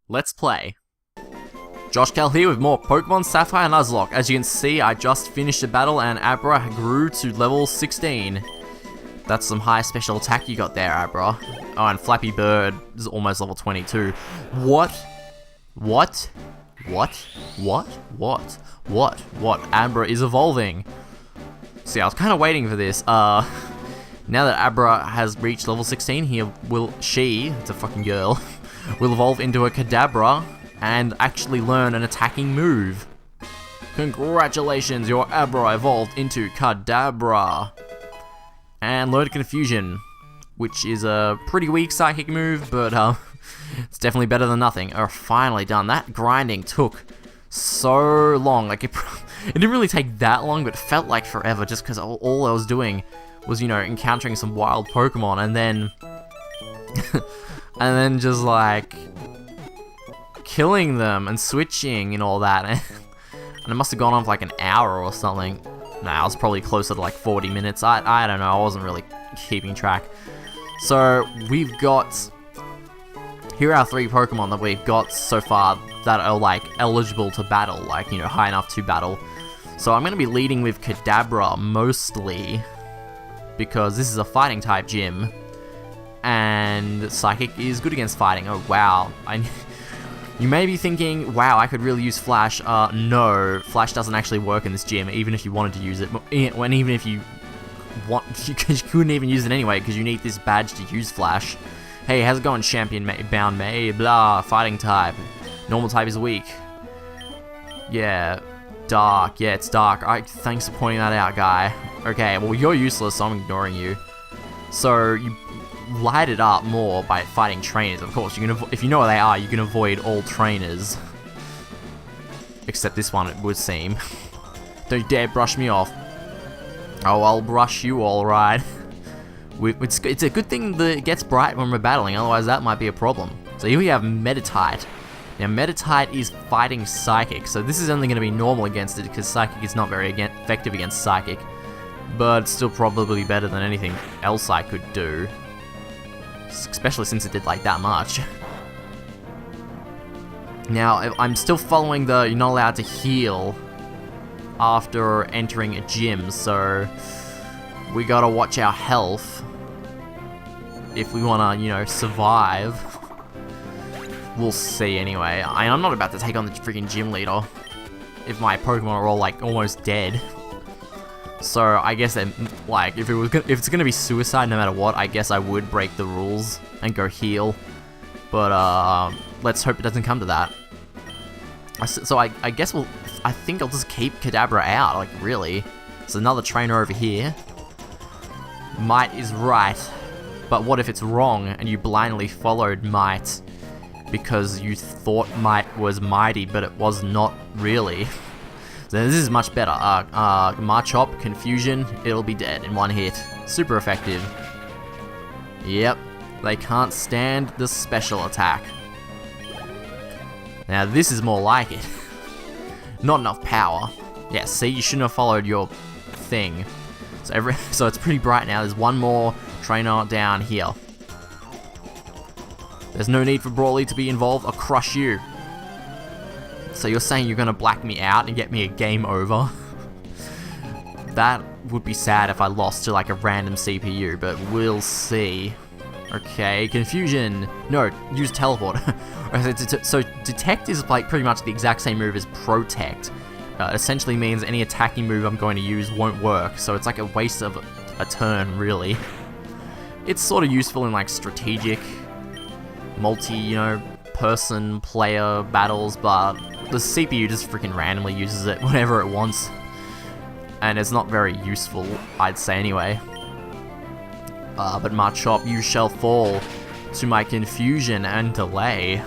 Let's play. JoshKall here with more Pokemon Sapphire Nuzlocke. As you can see, I just finished a battle and Abra grew to level 16. That's some high special attack you got there, Abra. Oh, and Flappy Bird is almost level 22. What? Abra is evolving. See, I was kind of waiting for this. Now that Abra has reached level 16, it's a fucking girl, will evolve into a Kadabra and actually learn an attacking move. Congratulations, your Abra evolved into Kadabra. And learned Confusion, which is a pretty weak psychic move, but it's definitely better than nothing. Oh, finally done. That grinding took so long. Like, it didn't really take that long, but it felt like forever just because all I was doing was, you know, encountering some wild Pokemon and then and then just like killing them and switching and all that. And it must have gone on for like an hour or something. Nah, I was probably closer to like 40 minutes. I don't know, I wasn't really keeping track. So we've got, here are our 3 Pokemon that we've got so far that are like eligible to battle, like, you know, high enough to battle. So I'm going to be leading with Kadabra mostly, because this is a fighting type gym, and Psychic is good against fighting. Oh wow, you may be thinking, wow, I could really use Flash. No, Flash doesn't actually work in this gym, even if you wanted to use it. Even if you you couldn't even use it anyway, because you need this badge to use Flash. Hey, how's it going, Champion Bound May? Blah, fighting type. Normal type is weak. Yeah, dark. Yeah, it's dark. Thanks for pointing that out, guy. Okay, well, you're useless, so I'm ignoring you. So, you light it up more by fighting trainers. Of course, if you know where they are, you can avoid all trainers. Except this one, it would seem. Don't dare brush me off. Oh, I'll brush you alright. It's a good thing that it gets bright when we're battling, otherwise that might be a problem. So here we have Meditite. Now, Meditite is fighting Psychic, so this is only going to be normal against it, because Psychic is not very effective against Psychic. But it's still probably better than anything else I could do. Especially since it did like that much. Now, I'm still following you're not allowed to heal after entering a gym, so we gotta watch our health if we wanna, you know, survive. We'll see anyway. I'm not about to take on the freaking gym leader if my Pokemon are all like almost dead. So I guess that, like, if it's gonna be suicide no matter what, I guess I would break the rules and go heal. But let's hope it doesn't come to that. So I guess I think I'll just keep Kadabra out. Like, really, there's another trainer over here. Might is right, but what if it's wrong and you blindly followed Might because you thought Might was mighty, but it was not really? So this is much better. Marchop, Confusion, it'll be dead in one hit. Super effective. Yep, they can't stand the special attack. Now this is more like it. Not enough power. Yeah, see, you shouldn't have followed your thing. So it's pretty bright now. There's one more trainer down here. There's no need for Brawly to be involved. I'll crush you. So you're saying you're gonna black me out and get me a game over? That would be sad if I lost to like a random CPU, but we'll see. Okay, Confusion. No, use Teleport. So Detect is like pretty much the exact same move as Protect. It essentially means any attacking move I'm going to use won't work, so it's like a waste of a turn, really. It's sort of useful in like strategic, person player battles, but the CPU just freaking randomly uses it whenever it wants. And it's not very useful, I'd say anyway. But Marchop, you shall fall to my Confusion and Delay.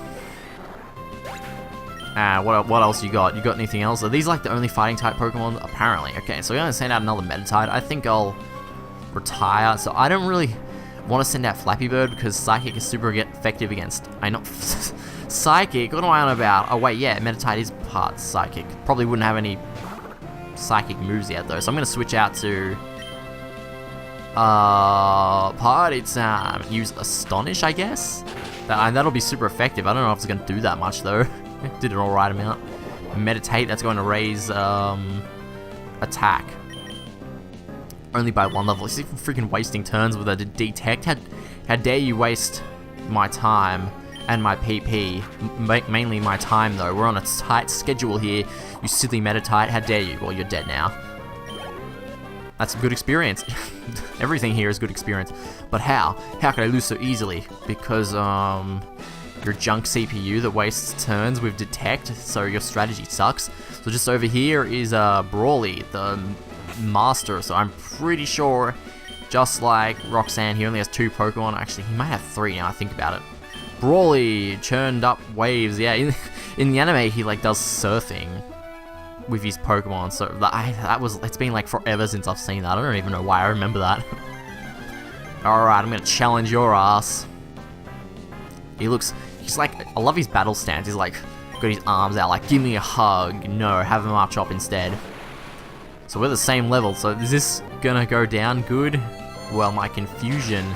What else you got? You got anything else? Are these like the only fighting type Pokemon? Apparently. Okay, so we're gonna send out another Meditite. I think I'll retire. So I don't really want to send out Flappy Bird because Psychic is super effective against... Psychic? What am I on about? Oh wait, yeah, Meditite is part Psychic. Probably wouldn't have any Psychic moves yet though, so I'm gonna switch out to Party time. Use Astonish, I guess? That'll be super effective. I don't know if it's going to do that much, though. Did an alright amount. Meditate, that's going to raise attack. Only by 1 level. He's even freaking wasting turns with a detect. How dare you waste my time and my PP. Mainly my time, though. We're on a tight schedule here. You silly Meditite. How dare you? Well, you're dead now. That's a good experience. Everything here is good experience. But how? How could I lose so easily? Because, your junk CPU that wastes turns with detect, so your strategy sucks. So just over here is, Brawly, the master. So I'm pretty sure, just like Roxanne, he only has 2 Pokemon. Actually, he might have 3 now I think about it. Brawly, churned up waves. Yeah, in the anime, he, like, does surfing with his Pokemon, so it's been like forever since I've seen that. I don't even know why I remember that. Alright, I'm gonna challenge your ass. He's like, I love his battle stance. He's like, got his arms out, like, give me a hug. No, have him march up instead. So we're the same level, so is this gonna go down good? Well, my confusion,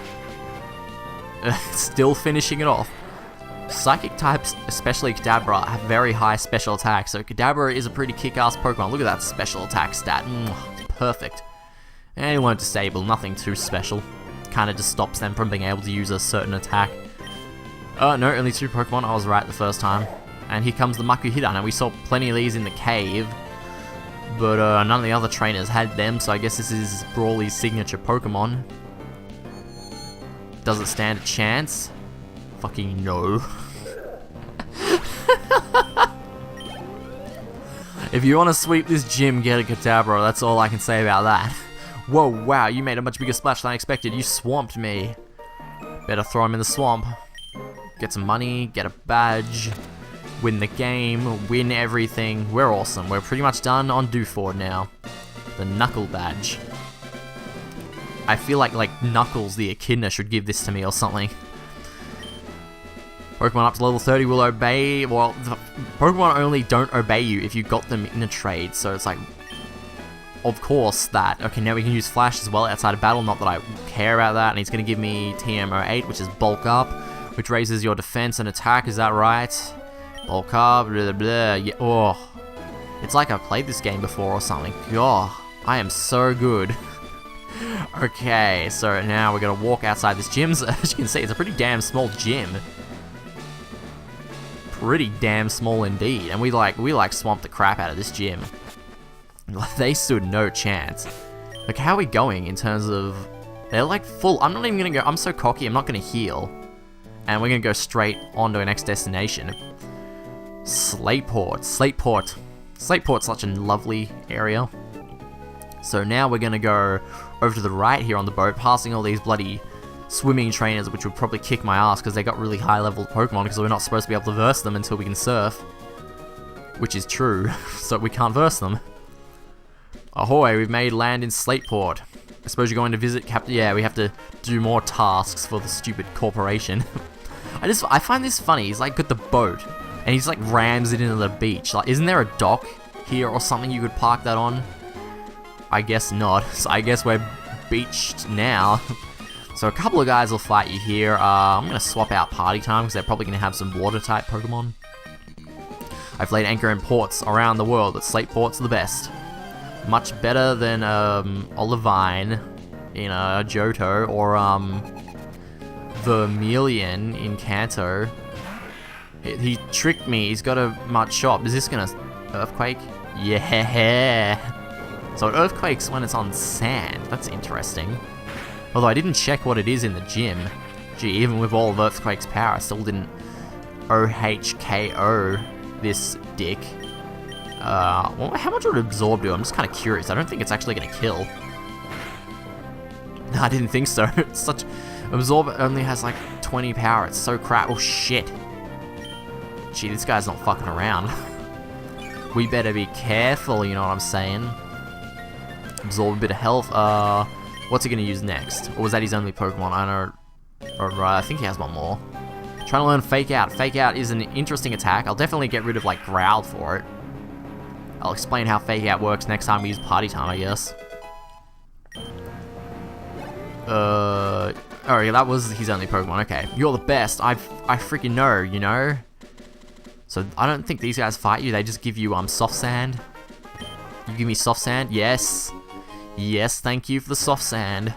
still finishing it off. Psychic types, especially Kadabra, have very high special attack, so Kadabra is a pretty kick-ass Pokemon. Look at that special attack stat. It's perfect. And he won't disable, nothing too special. Kinda just stops them from being able to use a certain attack. No, only 2 Pokemon, I was right the first time. And here comes the Makuhita. Now we saw plenty of these in the cave, but none of the other trainers had them, so I guess this is Brawly's signature Pokemon. Does it stand a chance? Fucking no. If you want to sweep this gym, get a Kadabra. That's all I can say about that. Whoa, wow, you made a much bigger splash than I expected. You swamped me. Better throw him in the swamp. Get some money, get a badge, win the game, win everything. We're awesome. We're pretty much done on Dewford now. The Knuckle badge. I feel like Knuckles the Echidna should give this to me or something. Pokemon up to level 30 will obey. Well, the Pokemon only don't obey you if you got them in a trade, so it's like, of course that. Okay, now we can use Flash as well outside of battle, not that I care about that, and he's going to give me TM08, which is Bulk Up, which raises your defense and attack, is that right? Bulk Up, blah, blah, blah. Yeah, oh. It's like I've played this game before or something. God, I am so good. Okay, so now we're going to walk outside this gym. So, as you can see, it's a pretty damn small gym. Pretty damn small indeed, and we swamped the crap out of this gym. They stood no chance. Like, how are we going in terms of, they're like full. I'm not even gonna go, I'm so cocky, I'm not gonna heal, and we're gonna go straight on to our next destination. Slateport's such a lovely area. So now we're gonna go over to the right here on the boat, passing all these bloody swimming trainers, which would probably kick my ass because they got really high level Pokemon, because we're not supposed to be able to verse them until we can surf, which is true. So we can't verse them. Ahoy, we've made land in Slateport. I suppose you're going to visit yeah, we have to do more tasks for the stupid corporation. I find this funny. He's like got the boat and he's like rams it into the beach. Like, isn't there a dock here or something you could park that on? I guess not. So I guess we're beached now. So a couple of guys will fight you here. I'm going to swap out Party Time because they're probably going to have some water-type Pokemon. I've laid anchor in ports around the world, but Slateport's the best. Much better than Olivine in Johto, or Vermilion in Kanto. He tricked me. He's got a mud shop. Is this going to Earthquake? Yeah! So it earthquakes when it's on sand. That's interesting. Although I didn't check what it is in the gym. Gee, even with all of Earthquake's power, I still didn't OHKO this dick. Well, how much would Absorb do? I'm just kind of curious. I don't think it's actually going to kill. No, I didn't think so. It's such... Absorb only has like 20 power. It's so crap. Oh, shit. Gee, this guy's not fucking around. We better be careful, you know what I'm saying? Absorb a bit of health. What's he going to use next? Or was that his only Pokemon? I don't... Or, I think he has one more. Trying to learn Fake Out. Fake Out is an interesting attack. I'll definitely get rid of, like, Growl for it. I'll explain how Fake Out works next time we use Party Time, I guess. Oh yeah, that was his only Pokemon. Okay, you're the best. I freaking know, you know. So I don't think these guys fight you. They just give you soft sand. You give me soft sand. Yes, yes. Thank you for the soft sand.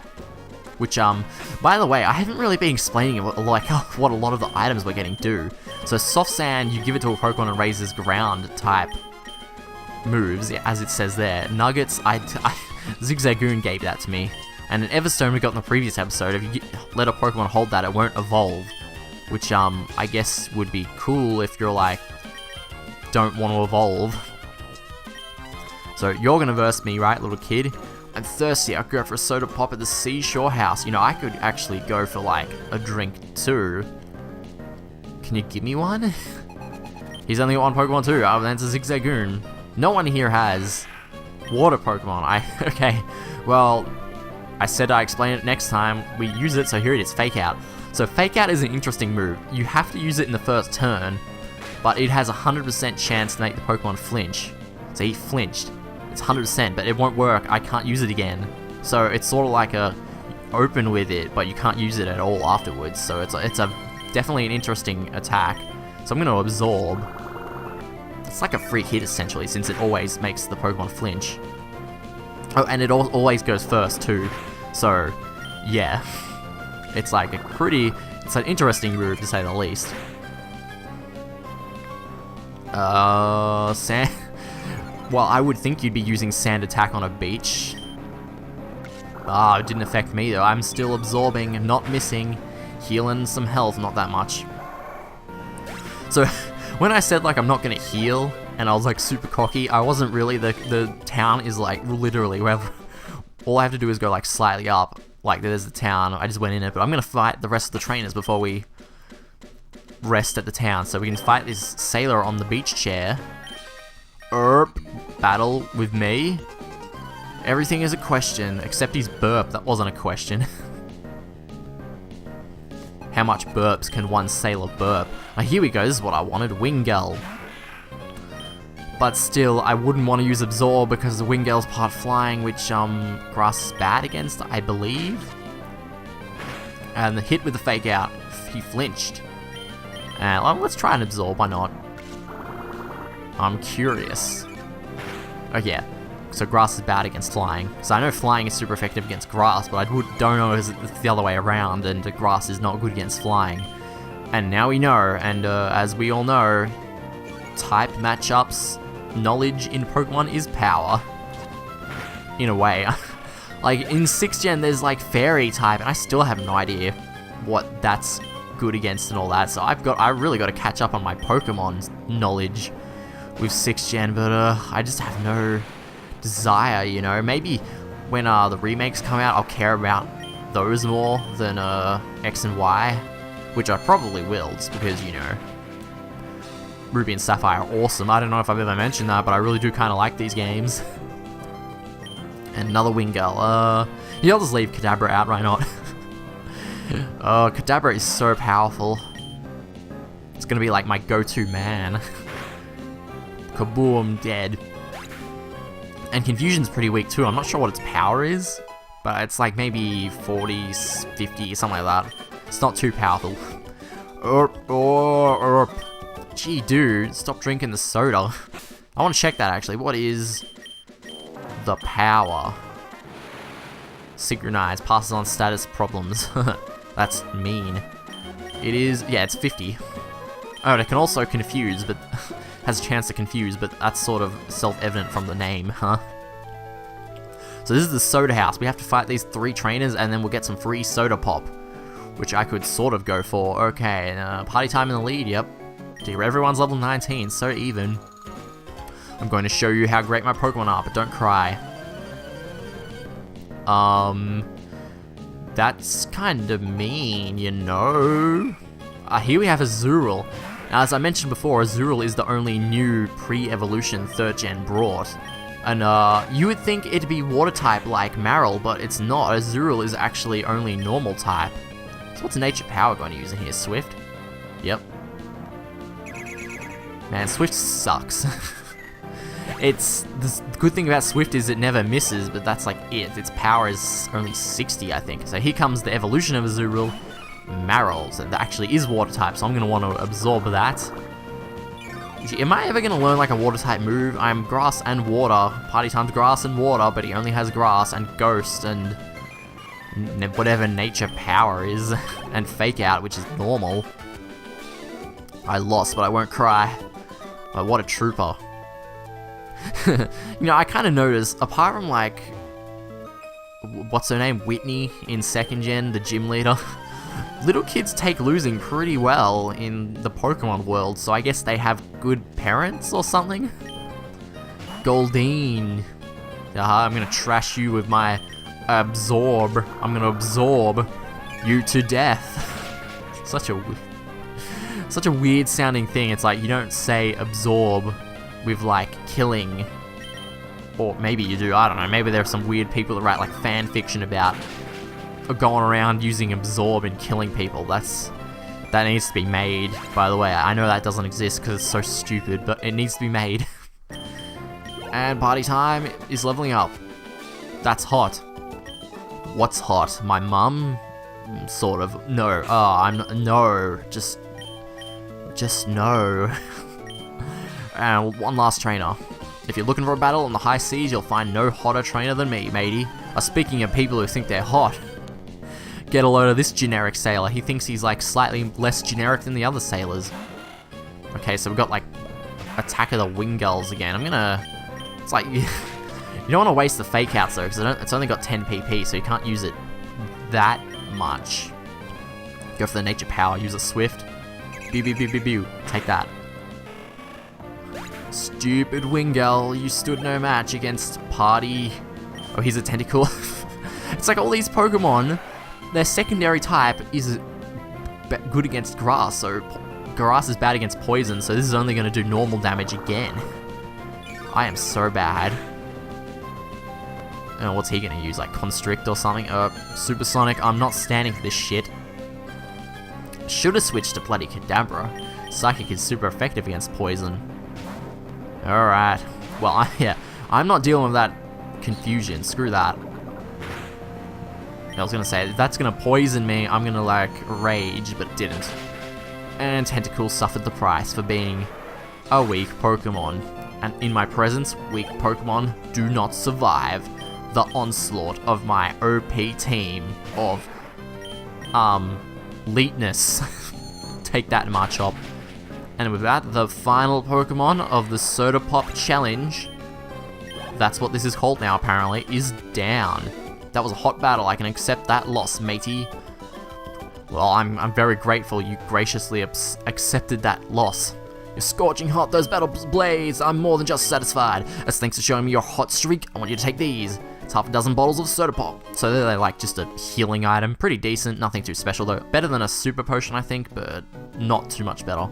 Which by the way, I haven't really been explaining what a lot of the items we're getting do. So soft sand, you give it to a Pokemon and raises ground type moves, as it says there. Nuggets, Zigzagoon gave that to me. And an Everstone we got in the previous episode, if you let a Pokemon hold that, it won't evolve. Which, I guess would be cool if you're like, don't want to evolve. So, you're gonna verse me, right, little kid? I'm thirsty, I'll go for a soda pop at the Seashore House. You know, I could actually go for, like, a drink too. Can you give me one? He's only got one Pokemon too, that's a Zigzagoon. No one here has water Pokemon. Okay, well, I said I'd explain it next time we use it, so here it is, Fake Out. So Fake Out is an interesting move. You have to use it in the first turn, but it has a 100% chance to make the Pokemon flinch. So he flinched. It's 100%, but it won't work. I can't use it again. So it's sort of like a open with it, but you can't use it at all afterwards. So it's a definitely an interesting attack. So I'm going to Absorb. It's like a free hit essentially, since it always makes the Pokemon flinch. Oh, and it always goes first too. So, yeah. It's like it's an interesting move to say the least. Sand. Well, I would think you'd be using Sand Attack on a beach. It didn't affect me though. I'm still absorbing, not missing, healing some health, not that much. So, when I said like I'm not gonna heal, and I was like super cocky, I wasn't really. The town is like literally wherever. All I have to do is go like slightly up. Like there's the town. I just went in it, but I'm gonna fight the rest of the trainers before we rest at the town. So we can fight this sailor on the beach chair. Battle with me. Everything is a question, except his burp. That wasn't a question. How much burps can one sailor burp? Here we go. This is what I wanted. Wingull. But still, I wouldn't want to use Absorb because the Wingull's part flying, which Grass is bad against, I believe. And the hit with the Fake Out, he flinched. Well, let's try and Absorb, why not? I'm curious. Oh yeah, so Grass is bad against Flying. So I know Flying is super effective against Grass, but I don't know if it's the other way around, and Grass is not good against Flying. And now we know, and as we all know, type matchups, knowledge in Pokemon is power. In a way. Like, in 6th gen, there's like Fairy type, and I still have no idea what that's good against and all that. So I really got to catch up on my Pokemon knowledge with 6th gen, but I just have no desire, you know. Maybe when the remakes come out, I'll care about those more than X and Y, which I probably will, just because, you know, Ruby and Sapphire are awesome. I don't know if I've ever mentioned that, but I really do kind of like these games. And another Wingull. Yeah, I'll just leave Kadabra out, why not? Kadabra is so powerful. It's gonna be like my go-to man. Kaboom, dead. And Confusion's pretty weak too. I'm not sure what its power is, but it's like maybe 40, 50, something like that. It's not too powerful. Gee, dude, stop drinking the soda. I want to check that actually. What is the power? Synchronize, passes on status problems. That's mean. It is, yeah, it's 50. Oh, and it can also confuse, but has a chance to confuse, but that's sort of self-evident from the name, huh? So this is the Soda House. We have to fight these 3 trainers, and then we'll get some free Soda Pop, which I could sort of go for. Okay, party time in the lead, yep. Dear, everyone's level 19, so even. I'm going to show you how great my Pokemon are, but don't cry. That's kind of mean, you know? Here we have Azurill. Now, as I mentioned before, Azurill is the only new pre-evolution 3rd gen brought. And, you would think it'd be water type like Marill, but it's not. Azurill is actually only normal type. So what's Nature Power going to use in here? Swift? Yep. Man, Swift sucks. The good thing about Swift is it never misses, but that's like it. Its power is only 60, I think. So here comes the evolution of Azurill, Marils, and that actually is water type, so I'm going to want to absorb that. Am I ever going to learn like a water type move? I'm grass and water. Party time's grass and water, but he only has grass and ghost and whatever nature power is, and fake out, which is normal. I lost, but I won't cry. But what a trooper. You know, I kind of noticed, apart from like, what's her name, Whitney in 2nd gen, the gym leader, little kids take losing pretty well in the Pokemon world, so I guess they have good parents or something? Goldeen. I'm gonna trash you with my absorb. I'm gonna absorb you to death. Such a weird sounding thing. It's like you don't say absorb with like killing. Or maybe you do, I don't know. Maybe there are some weird people that write like fan fiction about going around using absorb and killing people. That needs to be made, by the way. I know that doesn't exist because it's so stupid, but it needs to be made. And party time is leveling up. That's hot. What's hot? My mum? Sort of. No. No. Just no. And one last trainer. If you're looking for a battle on the high seas, you'll find no hotter trainer than me, matey. Speaking of people who think they're hot, get a load of this generic sailor. He thinks he's like slightly less generic than the other sailors. Okay, so we've got like Attack of the Wingulls again. It's like, you don't want to waste the fake outs though, because it's only got 10 PP, so you can't use it that much. Go for the nature power, use a Swift. Pew, pew, pew, pew, pew. Take that. Stupid Wingull, you stood no match against Party. Oh, he's a Tentacle. It's like all these Pokemon, their secondary type is good against grass, so grass is bad against poison, so this is only going to do normal damage again. I am so bad. Oh, what's he going to use, like Constrict or something? Supersonic, I'm not standing for this shit. Should have switched to bloody Kadabra. Psychic is super effective against poison. Alright. Well, I'm not dealing with that confusion. Screw that. I was gonna say, if that's gonna poison me, I'm gonna like rage, but it didn't. And Tentacle suffered the price for being a weak Pokemon. And in my presence, weak Pokemon do not survive the onslaught of my OP team of Leetness. Take that, Marchop. And with that, the final Pokemon of the Soda Pop Challenge, that's what this is called now apparently, is down. That was a hot battle, I can accept that loss, matey. Well, I'm very grateful you graciously accepted that loss. You're scorching hot, those battles blaze, I'm more than just satisfied. As thanks for showing me your hot streak, I want you to take these. It's half a dozen bottles of Soda Pop. So they're like just a healing item, pretty decent, nothing too special though. Better than a Super Potion I think, but not too much better.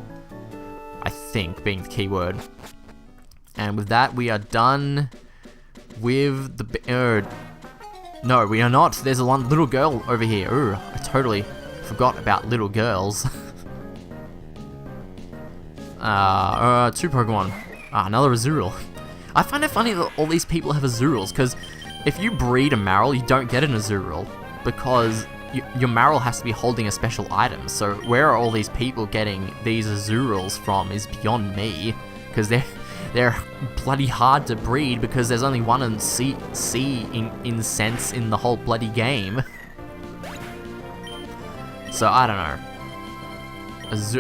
I think, being the key word. And with that, we are done with the... no, we are not. There's a little girl over here. Ooh, I totally forgot about little girls. Two Pokemon. Another Azurill. I find it funny that all these people have Azurills, because if you breed a Marill, you don't get an Azurill, because your Marill has to be holding a special item. So where are all these people getting these Azurills from is beyond me, because they're bloody hard to breed because there's only one in in sense in the whole bloody game. So I don't know.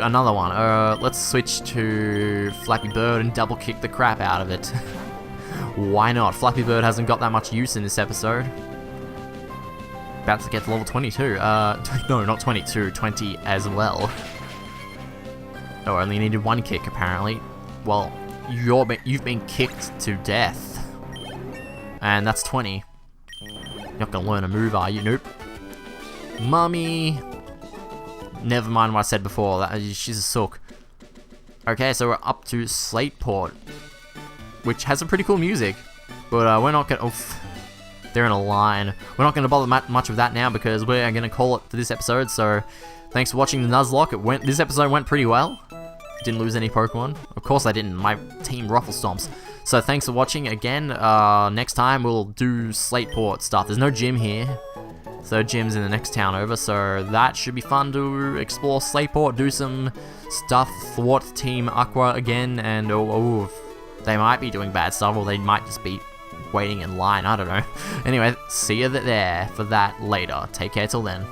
Another one. Let's switch to Flappy Bird and double kick the crap out of it. Why not? Flappy Bird hasn't got that much use in this episode. About to get to level 22. No, not 22, 20 as well. Oh, only needed one kick apparently. Well, you've been kicked to death. And that's 20. You're not gonna learn a move, are you? Nope. Mummy. Never mind what I said before. She's a sook. Okay, so we're up to Slateport, which has some pretty cool music, but we're not gonna. Oof, they're in a line. We're not gonna bother much with that now because we're gonna call it for this episode. So, thanks for watching the Nuzlocke. This episode went pretty well. didn't lose any Pokemon. Of course I didn't. My team Ruffle Stomps. So thanks for watching again. Next time we'll do Slateport stuff. There's no gym here. So gym's in the next town over, so that should be fun to explore Slateport, do some stuff, thwart Team Aqua again, and they might be doing bad stuff, or they might just be waiting in line, I don't know. Anyway, see you there for that later. Take care till then.